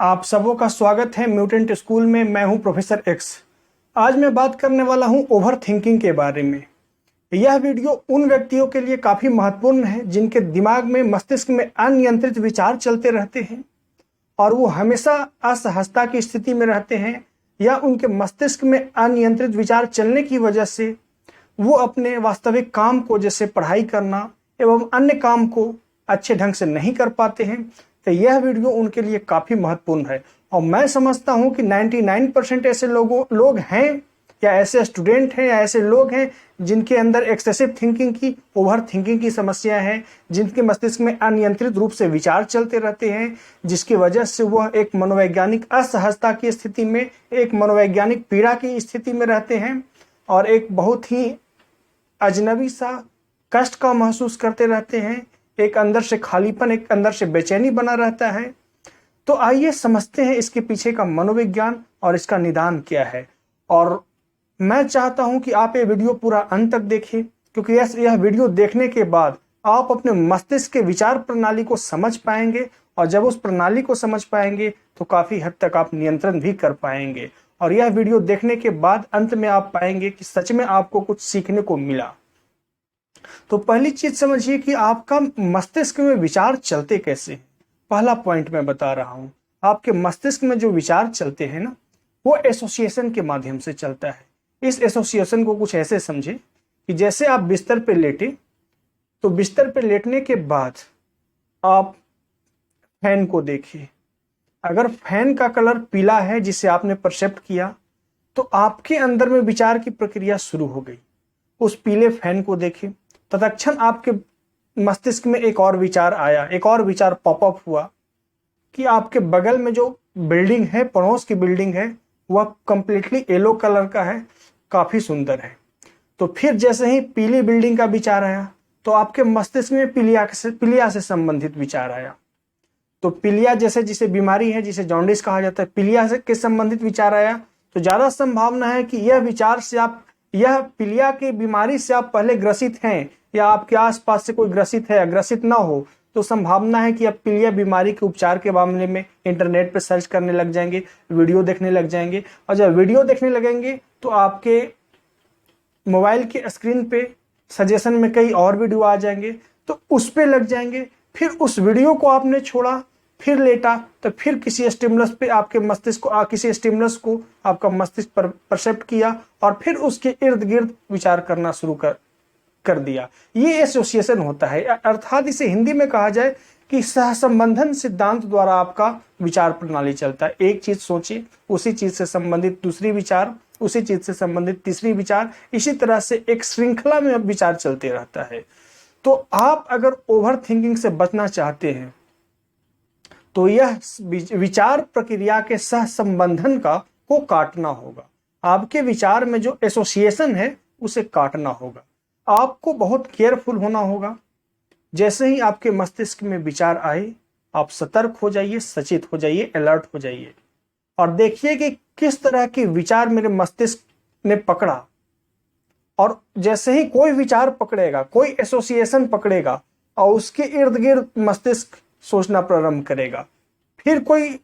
आप सबों का स्वागत है म्यूटेंट स्कूल में। मैं हूं प्रोफेसर एक्स। आज मैं बात करने वाला हूं ओवर थिंकिंग के बारे में। यह वीडियो उन व्यक्तियों के लिए काफ़ी महत्वपूर्ण है जिनके दिमाग में, मस्तिष्क में अनियंत्रित विचार चलते रहते हैं और वो हमेशा असहजता की स्थिति में रहते हैं, या उनके मस्तिष्क में अनियंत्रित विचार चलने की वजह से वो अपने वास्तविक काम को, जैसे पढ़ाई करना एवं अन्य काम को अच्छे ढंग से नहीं कर पाते हैं। तो यह वीडियो उनके लिए काफ़ी महत्वपूर्ण है और मैं समझता हूं कि 99% ऐसे लोग हैं, या ऐसे स्टूडेंट हैं, या ऐसे लोग हैं जिनके अंदर एक्सेसिव थिंकिंग की, ओवर थिंकिंग की समस्या है, जिनके मस्तिष्क में अनियंत्रित रूप से विचार चलते रहते हैं, जिसकी वजह से वह एक मनोवैज्ञानिक असहजता की स्थिति में, एक मनोवैज्ञानिक पीड़ा की स्थिति में रहते हैं और एक बहुत ही अजनबी सा कष्ट का महसूस करते रहते हैं। एक अंदर से खालीपन, एक अंदर से बेचैनी बना रहता है। तो आइए समझते हैं इसके पीछे का मनोविज्ञान और इसका निदान क्या है। और मैं चाहता हूं कि आप ये वीडियो पूरा अंत तक देखें, क्योंकि यह वीडियो देखने के बाद आप अपने मस्तिष्क के विचार प्रणाली को समझ पाएंगे और जब उस प्रणाली को समझ पाएंगे तो काफ़ी हद तक आप नियंत्रण भी कर पाएंगे। और यह वीडियो देखने के बाद अंत में आप पाएंगे कि सच में आपको कुछ सीखने को मिला। तो पहली चीज समझिए कि आपका मस्तिष्क में विचार चलते कैसे हैं। पहला पॉइंट मैं बता रहा हूं, आपके मस्तिष्क में जो विचार चलते हैं ना, वो एसोसिएशन के माध्यम से चलता है। इस एसोसिएशन को कुछ ऐसे समझे कि जैसे आप बिस्तर पे लेटे, तो बिस्तर पे लेटने के बाद आप फैन को देखिए। अगर फैन का कलर पीला है जिसे आपने परसेप्ट किया, तो आपके अंदर में विचार की प्रक्रिया शुरू हो गई। उस पीले फैन को देखें, तत्क्षण आपके मस्तिष्क में एक और विचार आया, एक और विचार पॉपअप हुआ कि आपके बगल में जो बिल्डिंग है, पड़ोस की बिल्डिंग है, वह कंप्लीटली येलो कलर का है, काफी सुंदर है। तो फिर जैसे ही पीली बिल्डिंग का विचार आया, तो आपके मस्तिष्क में पीलिया से संबंधित विचार आया। तो पीलिया जैसे जिसे बीमारी है, जिसे जॉन्डिस कहा जाता है, पीलिया से के संबंधित विचार आया, तो ज्यादा संभावना है कि यह विचार से आप, यह पीलिया की बीमारी से आप पहले ग्रसित हैं, या आपके आसपास से कोई ग्रसित है या ग्रसित ना हो, तो संभावना है कि आप पीलिया बीमारी के उपचार के मामले में इंटरनेट पर सर्च करने लग जाएंगे, वीडियो देखने लग जाएंगे। और जब वीडियो देखने लगेंगे तो आपके मोबाइल के स्क्रीन पे सजेशन में कई और वीडियो आ जाएंगे, तो उस पे लग जाएंगे। फिर उस वीडियो को आपने छोड़ा, फिर लेटा, तो फिर किसी स्टिमुलस पे आपके मस्तिष्क को, किसी स्टिमुलस को आपका मस्तिष्क पर परसेप्ट किया और फिर उसके इर्द गिर्द विचार करना शुरू कर दिया। ये एसोसिएशन होता है, अर्थात इसे हिंदी में कहा जाए कि सहसंबंधन सिद्धांत द्वारा आपका विचार प्रणाली चलता है। एक चीज सोचिए, उसी चीज से संबंधित दूसरी विचार, उसी चीज से संबंधित तीसरी विचार, इसी तरह से एक श्रृंखला में विचार चलते रहता है। तो आप अगर ओवर थिंकिंग से बचना चाहते हैं तो यह विचार प्रक्रिया के सहसंबंधन को काटना होगा। आपके विचार में जो एसोसिएशन है उसे काटना होगा। आपको बहुत केयरफुल होना होगा। जैसे ही आपके मस्तिष्क में विचार आए, आप सतर्क हो जाइए, सचेत हो जाइए, अलर्ट हो जाइए और देखिए कि किस तरह के विचार मेरे मस्तिष्क ने पकड़ा। और जैसे ही कोई विचार पकड़ेगा, कोई एसोसिएशन पकड़ेगा और उसके इर्द गिर्द मस्तिष्क सोचना प्रारंभ करेगा। फिर कोई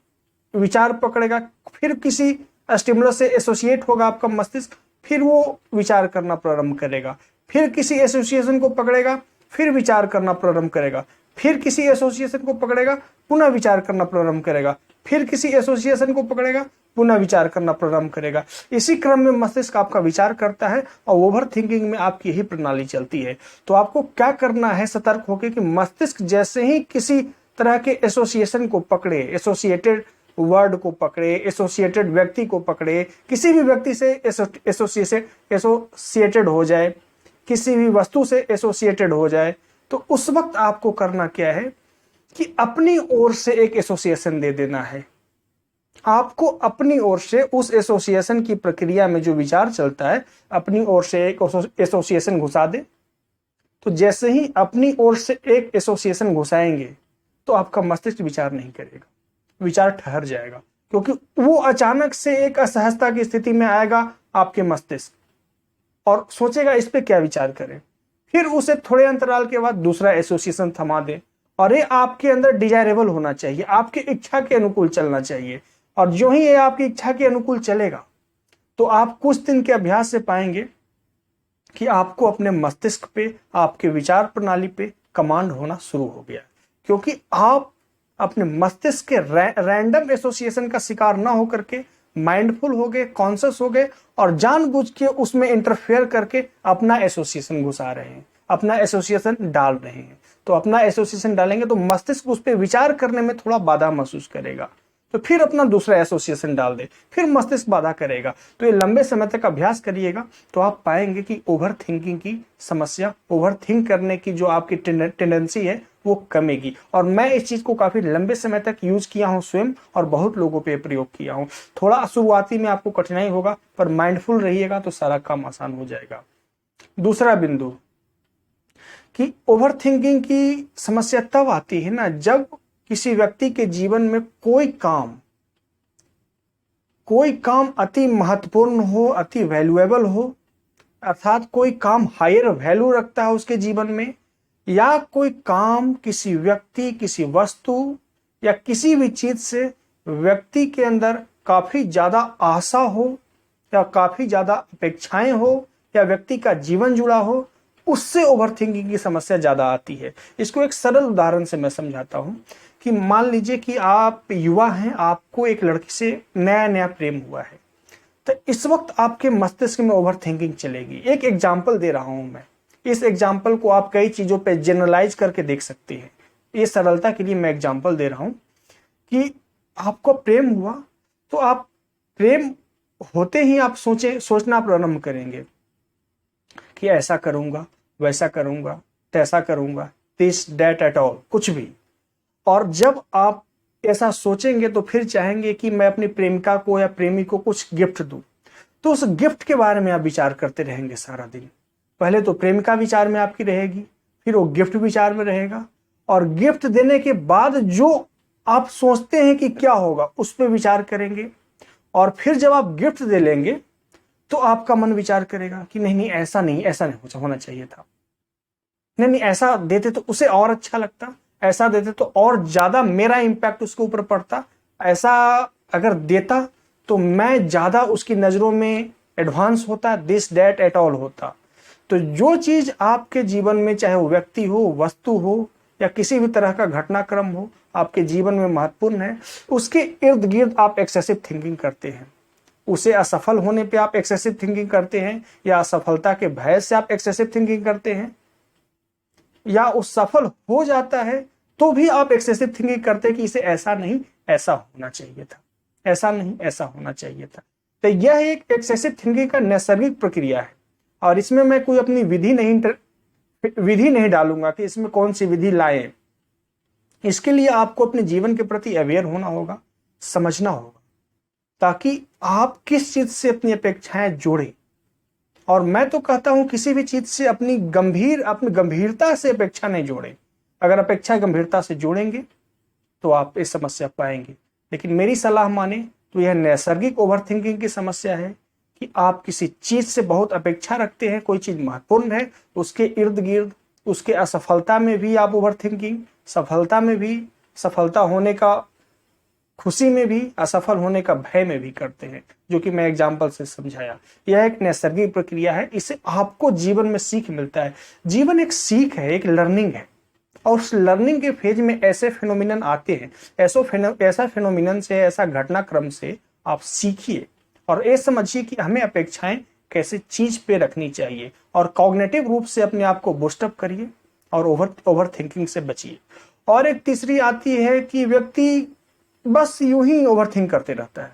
विचार पकड़ेगा, फिर किसी स्टिमुलस से एसोसिएट होगा आपका मस्तिष्क, फिर वो विचार करना प्रारंभ करेगा। फिर किसी एसोसिएशन को पकड़ेगा, फिर विचार करना प्रारंभ करेगा। फिर किसी एसोसिएशन को पकड़ेगा, पुनः विचार करना प्रारंभ करेगा। फिर किसी एसोसिएशन को पकड़ेगा, पुनः विचार करना प्रारंभ करेगा। इसी क्रम में मस्तिष्क आपका विचार करता है और ओवर थिंकिंग में आपकी यही प्रणाली चलती है। तो आपको क्या करना है, सतर्क होकर कि मस्तिष्क जैसे ही किसी तरह के एसोसिएशन को पकड़े, एसोसिएटेड वर्ड को पकड़े, एसोसिएटेड व्यक्ति को पकड़े, किसी भी व्यक्ति से एसोसिएटेड हो जाए, किसी भी वस्तु से एसोसिएटेड हो जाए, तो उस वक्त आपको करना क्या है कि अपनी ओर से एक एसोसिएशन दे देना है। आपको अपनी ओर से उस एसोसिएशन की प्रक्रिया में जो विचार चलता है, अपनी ओर से एक एसोसिएशन घुसा दे। तो जैसे ही अपनी ओर से एक एसोसिएशन घुसाएंगे तो आपका मस्तिष्क विचार नहीं करेगा, विचार ठहर जाएगा, क्योंकि वो अचानक से एक असहजता की स्थिति में आएगा आपके मस्तिष्क और सोचेगा इस पे क्या विचार करें। फिर उसे थोड़े अंतराल के बाद दूसरा एसोसिएशन थमा दे और ये आपके अंदर डिजायरेबल होना चाहिए, आपकी इच्छा के अनुकूल चलना चाहिए। और जो ही ये आपकी इच्छा के अनुकूल चलेगा तो आप कुछ दिन के अभ्यास से पाएंगे कि आपको अपने मस्तिष्क पे, आपके विचार प्रणाली पे कमांड होना शुरू हो गया, क्योंकि आप अपने मस्तिष्क के रैंडम एसोसिएशन का शिकार ना होकर के माइंडफुल हो गए, कॉन्शियस हो गए और जानबूझ के उसमें इंटरफेयर करके अपना एसोसिएशन घुसा रहे हैं, अपना एसोसिएशन डाल रहे हैं। तो अपना एसोसिएशन डालेंगे तो मस्तिष्क उस पर विचार करने में थोड़ा बाधा महसूस करेगा, तो फिर अपना दूसरा एसोसिएशन डाल दे, फिर मस्तिष्क बाधा करेगा। तो ये लंबे समय तक अभ्यास करिएगा तो आप पाएंगे कि ओवर थिंकिंग की समस्या, ओवर थिंक करने की जो आपकी टेंडेंसी है वो कमेगी। और मैं इस चीज को काफी लंबे समय तक यूज किया हूं स्वयं, और बहुत लोगों पे प्रयोग किया हूं। थोड़ा शुरुआती में आपको कठिनाई होगा, पर माइंडफुल रहिएगा तो सारा काम आसान हो जाएगा। दूसरा बिंदु कि ओवर थिंकिंग की समस्या तब आती है ना, जब किसी व्यक्ति के जीवन में कोई काम अति महत्वपूर्ण हो, अति वैल्यूएबल हो, अर्थात कोई काम हायर वैल्यू रखता है उसके जीवन में, या कोई काम किसी व्यक्ति, किसी वस्तु या किसी भी चीज से व्यक्ति के अंदर काफी ज्यादा आशा हो या काफी ज्यादा अपेक्षाएं हो या व्यक्ति का जीवन जुड़ा हो, उससे ओवरथिंकिंग की समस्या ज्यादा आती है। इसको एक सरल उदाहरण से मैं समझाता हूं कि मान लीजिए कि आप युवा हैं, आपको एक लड़की से नया नया प्रेम हुआ है, तो इस वक्त आपके मस्तिष्क में ओवरथिंकिंग चलेगी। एक एग्जाम्पल दे रहा हूं मैं, इस एग्जाम्पल को आप कई चीजों पे जनरलाइज करके देख सकते हैं। ये सरलता के लिए मैं एग्जाम्पल दे रहा हूं कि आपको प्रेम हुआ, तो आप प्रेम होते ही आप सोचना प्रारंभ करेंगे कि ऐसा करूंगा, वैसा करूंगा, तैसा करूंगा, दिस दैट एट ऑल, कुछ भी। और जब आप ऐसा सोचेंगे तो फिर चाहेंगे कि मैं अपनी प्रेमिका को या प्रेमी को कुछ गिफ्ट दूं, तो उस गिफ्ट के बारे में आप विचार करते रहेंगे सारा दिन। पहले तो प्रेमिका विचार में आपकी रहेगी, फिर वो गिफ्ट विचार में रहेगा, और गिफ्ट देने के बाद जो आप सोचते हैं कि क्या होगा उस पर विचार करेंगे। और फिर जब आप गिफ्ट दे लेंगे तो आपका मन विचार करेगा कि नहीं नहीं, ऐसा नहीं होना चाहिए था, नहीं ऐसा देते तो उसे और अच्छा लगता, ऐसा देते तो और ज्यादा मेरा इंपैक्ट उसके ऊपर पड़ता, ऐसा अगर देता तो मैं ज्यादा उसकी नजरों में एडवांस होता, दिस दैट एट ऑल होता। तो जो चीज आपके जीवन में, चाहे वो व्यक्ति हो, वस्तु हो या किसी भी तरह का घटनाक्रम हो, आपके जीवन में महत्वपूर्ण है, उसके इर्द गिर्द आप एक्सेसिव थिंकिंग करते हैं। उसे असफल होने पे आप एक्सेसिव थिंकिंग करते हैं, या असफलता के भय से आप एक्सेसिव थिंकिंग करते हैं, या उस सफल हो जाता है तो भी आप एक्सेसिव थिंकिंग करते हैं कि इसे ऐसा नहीं ऐसा होना चाहिए था, ऐसा नहीं ऐसा होना चाहिए था। तो यह एक एक्सेसिव थिंकिंग का नैसर्गिक प्रक्रिया है, और इसमें मैं कोई अपनी विधि नहीं डालूंगा कि इसमें कौन सी विधि लाएं। इसके लिए आपको अपने जीवन के प्रति अवेयर होना होगा, समझना होगा, ताकि आप किस चीज से अपनी अपेक्षाएं जोड़ें। और मैं तो कहता हूं किसी भी चीज से अपनी गंभीरता से अपेक्षा नहीं जोड़ें। अगर अपेक्षा गंभीरता से जोड़ेंगे तो आप इस समस्या पाएंगे। लेकिन मेरी सलाह माने तो यह नैसर्गिक ओवरथिंकिंग की समस्या है कि आप किसी चीज से बहुत अपेक्षा रखते हैं, कोई चीज महत्वपूर्ण है, उसके इर्द गिर्द, उसके असफलता में भी आप ओवरथिंकिंग, सफलता में भी, सफलता होने का खुशी में भी, असफल होने का भय में भी करते हैं, जो कि मैं एग्जाम्पल से समझाया। यह एक नैसर्गिक प्रक्रिया है, इससे आपको जीवन में सीख मिलता है। जीवन एक सीख है, एक लर्निंग है, और उस लर्निंग के फेज में ऐसे फिनोमिनन आते हैं, ऐसा फिनोमिनन से, ऐसा घटनाक्रम से आप सीखिए और ये समझिए कि हमें अपेक्षाएं कैसे चीज पे रखनी चाहिए, और कॉग्निटिव रूप से अपने आप को बूस्टअप करिए और ओवर थिंकिंग से बचिए। और एक तीसरी आती है कि व्यक्ति बस यूं ही ओवरथिंक करते रहता है।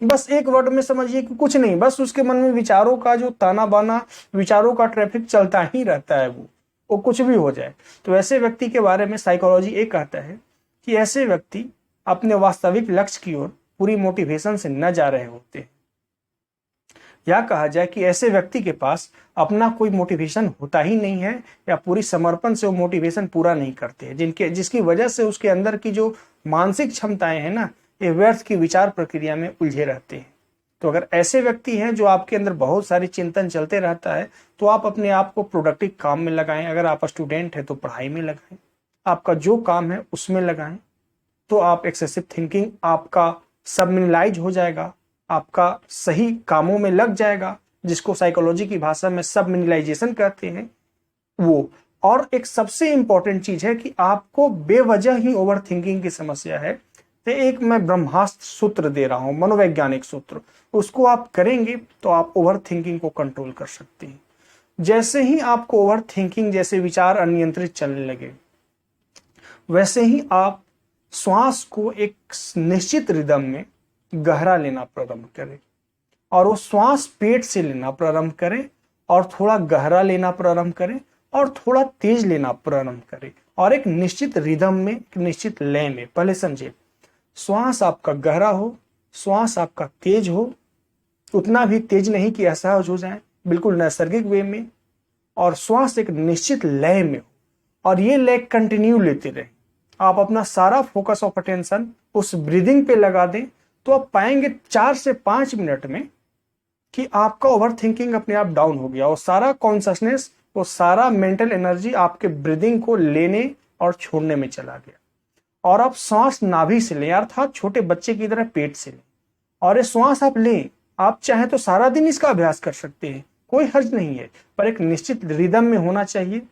बस एक वर्ड में समझिए कि कुछ नहीं, बस उसके मन में विचारों का जो ताना बाना, विचारों का ट्रैफिक चलता ही रहता है, वो कुछ भी हो जाए। तो ऐसे व्यक्ति के बारे में साइकोलॉजी ये कहता है कि ऐसे व्यक्ति अपने वास्तविक लक्ष्य की ओर पूरी मोटिवेशन से न जा रहे होते हैं, या कहा जाए कि ऐसे व्यक्ति के पास अपना कोई मोटिवेशन होता ही नहीं है, या पूरी समर्पण से वो मोटिवेशन पूरा नहीं करते हैं, जिसकी वजह से उसके अंदर की जो मानसिक क्षमताएं हैं ना, ये व्यर्थ की विचार प्रक्रिया में उलझे रहते हैं। तो अगर ऐसे व्यक्ति हैं जो आपके अंदर बहुत सारी चिंतन चलते रहता है, तो आप अपने आप को प्रोडक्टिव काम में लगाएं। अगर आप स्टूडेंट हैं तो पढ़ाई में लगाएं, आपका जो काम है उसमें लगाएं, तो आप एक्सेसिव थिंकिंग आपका सबमिनलाइज हो जाएगा, आपका सही कामों में लग जाएगा, जिसको साइकोलॉजी की भाषा में सबमिनलाइजेशन कहते हैं वो। और एक सबसे इंपॉर्टेंट चीज है कि आपको बेवजह ही ओवर थिंकिंग की समस्या है, तो एक मैं ब्रह्मास्त्र सूत्र दे रहा हूं, मनोवैज्ञानिक सूत्र, उसको आप करेंगे तो आप ओवर थिंकिंग को कंट्रोल कर सकते हैं। जैसे ही आपको ओवर थिंकिंग जैसे विचार अनियंत्रित चलने लगे, वैसे ही आप श्वास को एक निश्चित रिदम में गहरा लेना प्रारंभ करें, और वो श्वास पेट से लेना प्रारंभ करें, और थोड़ा गहरा लेना प्रारंभ करें, और थोड़ा तेज लेना प्रारंभ करें, और एक निश्चित रिदम में, एक निश्चित लय में। पहले समझे, श्वास आपका गहरा हो, श्वास आपका तेज हो, उतना भी तेज नहीं कि असहज हो जाए, बिल्कुल नैसर्गिक वे में, और श्वास एक निश्चित लय में हो, और ये लय कंटिन्यू लेते रहे। आप अपना सारा फोकस ऑफ अटेंशन उस ब्रीदिंग पे लगा दें, तो आप पाएंगे 4 से 5 मिनट में कि आपका ओवर थिंकिंग अपने आप डाउन हो गया, और सारा कॉन्शसनेस, वो सारा मेंटल एनर्जी आपके ब्रीदिंग को लेने और छोड़ने में चला गया। और आप श्वास नाभि से लें, अर्थात छोटे बच्चे की तरह पेट से लें, और ये श्वास आप लें। आप चाहें तो सारा दिन इसका अभ्यास कर सकते हैं, कोई हर्ज नहीं है, पर एक निश्चित रिदम में होना चाहिए,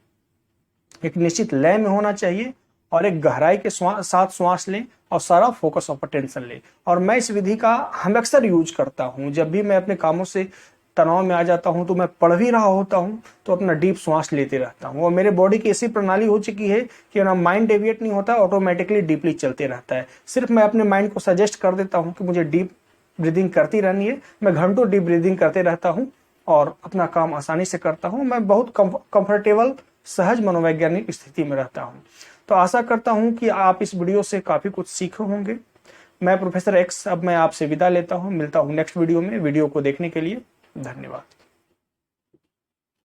एक निश्चित लय में होना चाहिए, और एक गहराई के साथ श्वास लें और सारा फोकस ऑफ अटेंशन लें। और मैं इस विधि का हम अक्सर यूज करता हूं। जब भी मैं अपने कामों से तनाव में आ जाता हूं, तो मैं पढ़ भी रहा होता हूं, तो अपना डीप श्वास लेते रहता हूं, और मेरे बॉडी की ऐसी प्रणाली हो चुकी है कि ना माइंड डेविएट नहीं होता, ऑटोमेटिकली डीपली चलते रहता है। सिर्फ मैं अपने माइंड को सजेस्ट कर देता हूं कि मुझे डीप ब्रीदिंग करती रहनी है, मैं घंटों डीप ब्रीदिंग करते रहता हूं और अपना काम आसानी से करता हूं। मैं बहुत कंफर्टेबल, सहज मनोवैज्ञानिक स्थिति में रहता हूं। तो आशा करता हूं कि आप इस वीडियो से काफी कुछ सीखे होंगे। मैं प्रोफेसर एक्स अब मैं आपसे विदा लेता हूं, मिलता हूं नेक्स्ट वीडियो में। वीडियो को देखने के लिए धन्यवाद।